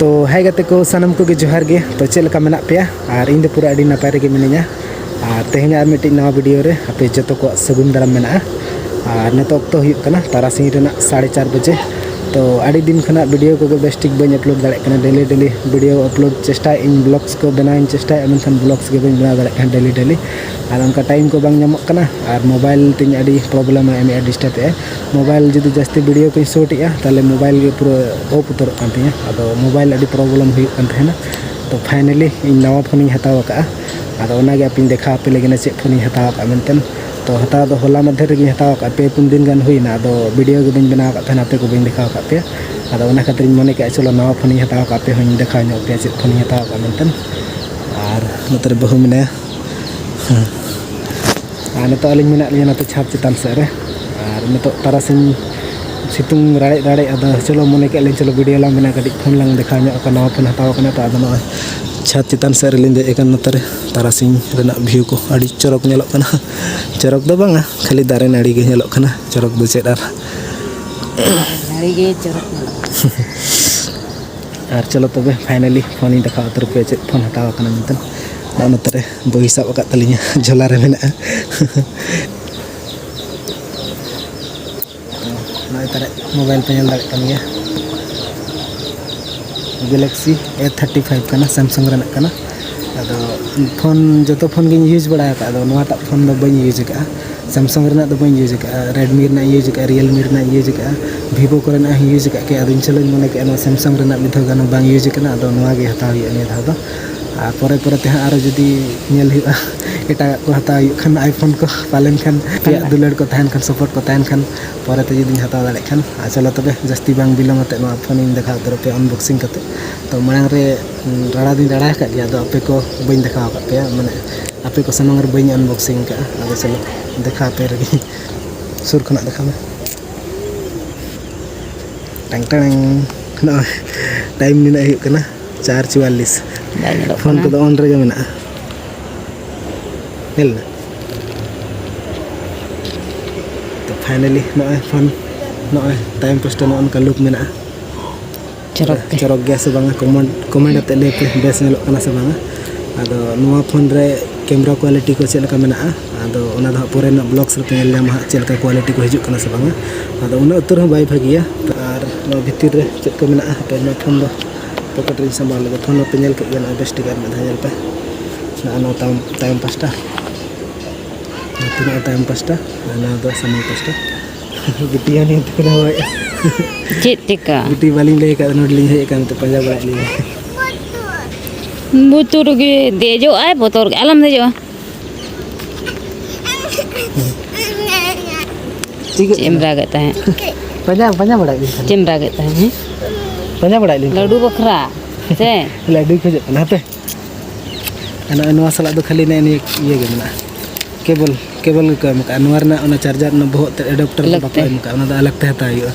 तो है गते को सनम को गे जोहार गे तो चेलका मेना पे और इन पूरा अड़ी नपाय रे मिनिया और तेहना और मिट्टी नवा वीडियो रे आपे जतो को सगुन दाराम मेना और नितो तो हुयुग कना तारासिंह रेना 4:30 बजे तो अड़ी दिन खना वीडियो को बेस्टिक बन अपलोड दाड़े कना डेली वीडियो अपलोड चेष्टा इन ब्लॉग्स को बनाइन चेष्टा एमनखान ब्लॉग्स के बन बना दाड़े कना डेली और उनका टाइम को बांग नामक कना और मोबाइल तीन अड़ी प्रॉब्लम है डिस्टर्ब है मोबाइल जुदी जास्ती वीडियो को शूट या ताले मोबाइल के पूरा ऑफ उतर कान तिया अदो मोबाइल अड़ी प्रॉब्लम हुयुग कान थेना तो फाइनली इन नवा फोन हताव का अदो ओनागे आपन देखा पे लेकिन चेक फोन हताव का मेनतन तो हताव दो होला मध्य रे हताव का पे 3 दिन गान हुईना अदो वीडियो के बन बनाव का थेना पे को बन देखा का पे अदो ओना खातिर मने के चलो नवा फोन हताव का पे होइन देखा नो पे चेक फोन हताव का मेनतन और नतर बहु मने और नितो अलिंग मेना लिया नते छाप चितान से रे और नितो तारासिंह सितुंग राड़े अदो चलो मने के चलो वीडियो ला मेना कटी फोन लांग देखा नो का नवा फोन हताव का तो अदो नो छात चितान से रिलिंदे एकन नतरे तारासिंह रेना व्यू को अड़ी चरक नेलोक कना चरक दो बांगा खाली दारे नाड़ी गे नेलोक कना चरक दो चेद आर नाड़ी गे चरक और चलो तबे फाइनली फोन देखा उतर पे चेद फोन हताव कना मितन ना नतरे बही साब का तलिया झोला रे मेना ना तारे मोबाइल पे नेल दाड़े कन गया गैलेक्सी A35 कना सैमसंग रेना कना अदो फोन जो फोन गे यूज बड़ा का अदो नवाटा फोन दो बन यूज का सैमसंग रेना दो बन यूज का रेडमी रेना यूज का रियलमी रेना यूज का वीवो को रेना यूज का के अदो चलो मने के सैमसंग रेना मिथो गानो बांग यूज कना अदो नवा गे हताव ने धा दो आ परे परे ते आरो जदी नेल हुआ एटा को हताव खान आईफोन को पालन खान या दुलड़ को तहन खान सपोर्ट को तहन खान परे ते जदी हताव दाड़े खान आ चलो तबे जस्ती बांग बिलमते नो फोन इन देखा उतर पे अनबॉक्सिंग करते तो मांग रे राड़ा दिन राड़ा का गया तो आपे को बइन देखा का पे माने आपे को सनंग रे बइन अनबॉक्सिंग का आगे चलो देखा पे रे सुर खना देखा में टंग टंग नो टाइम मिना हियो कना 4:44 फोन को ऑन रे मेना नेल तो finally no phone no time post no उनका लुक मेना चरक गया से बांगा कमेंट अते ले पे बेस नेलो कना से बांगा अदो नवा फोन रे कैमरा क्वालिटी को चेलका मेना अदो ओना दो पुरे न ब्लॉग्स रे नेल ल्याम चेलका क्वालिटी को हिजु कना से बांगा अदो उना उतर हो बाय भागिया और नो भितिर रे चेक को मेना पे नो फोन दो पॉकेट रे संभाल ले फोन पे नेल के ना बेस्ट गर में धायल पे ना नो टाइम पास्टा तीन टाइम पास्टा ना दो समय पास्टा बिटिया ने तो होय चिटिका बिटी वाली ले का नोडली है कान तो पंजाब वाली बुतुर गे देजो आय बोतोर के आलम देजो चिमरा गता है पंजाब बड़ा ली चिमरा गता है पंजाब बड़ा ली लड्डू बखरा से लड्डू को ना पे अना नवा सला दो खाली ने ये गे ना केबल को मका नवार ना ओना चार्जर ना बहुत एडाप्टर को बापा मका ओना दा अलग ते हता हियो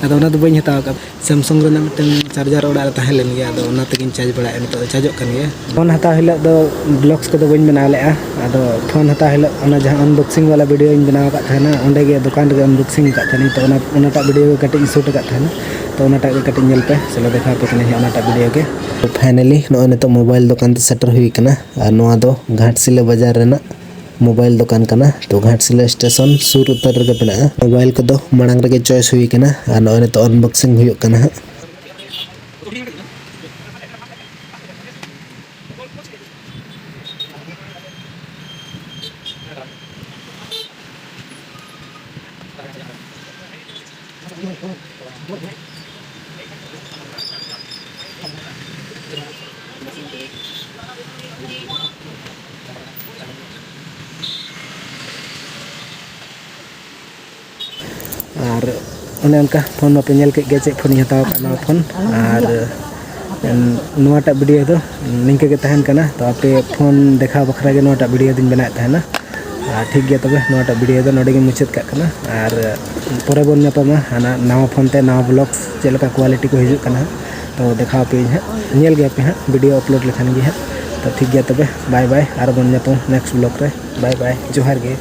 अदो ओना दो बइन हताव का सैमसंग रे ना मिटन चार्जर ओडा रे ताहे लेन गया अदो ओना तकिन चार्ज बड़ा नितो चार्जो कन गया फोन हताव हिला दो ब्लॉग्स को दो बइन बना लेआ अदो फोन हताव हिला ओना जहां अनबॉक्सिंग वाला वीडियो इन बनाव का था ना ओंडे गे दुकान रे अनबॉक्सिंग का था तो ओना टा वीडियो कटिंग शूट का था ना तो ओना टा कटिंग नेल पे चलो देखा पे कने ओना टा वीडियो के तो फाइनली नो ने तो मोबाइल दुकान ते सेटर हुई कना और नवा दो घाटसिला बाजार रे ना मोबाइल दुकान कना तो घाटसिला स्टेशन सुर उत्तर रे बना मोबाइल को दो मांग रे चॉइस हुई कना और नो ने तो अनबॉक्सिंग हुई कना और उनका फोन पे नेल के चे फोन हताव का फोन और नोटा वीडियो दो निंके के तहन कना तो आपे फोन देखा बखरा के नोटा वीडियो दिन बनाए तहना ठीक गया तबे नोटा वीडियो दो नोडे के मुचाद का कना और परे बन नापामा हाना नवा फोन ते नवा ब्लॉग्स चेलका क्वालिटी को हिजु कना तो देखा पे नेल गया पे वीडियो अपलोड लेखान गे तो ठीक गया तबे बाय बाय और बन नापो नेक्स्ट ब्लॉग रे बाय बाय जोहार गे।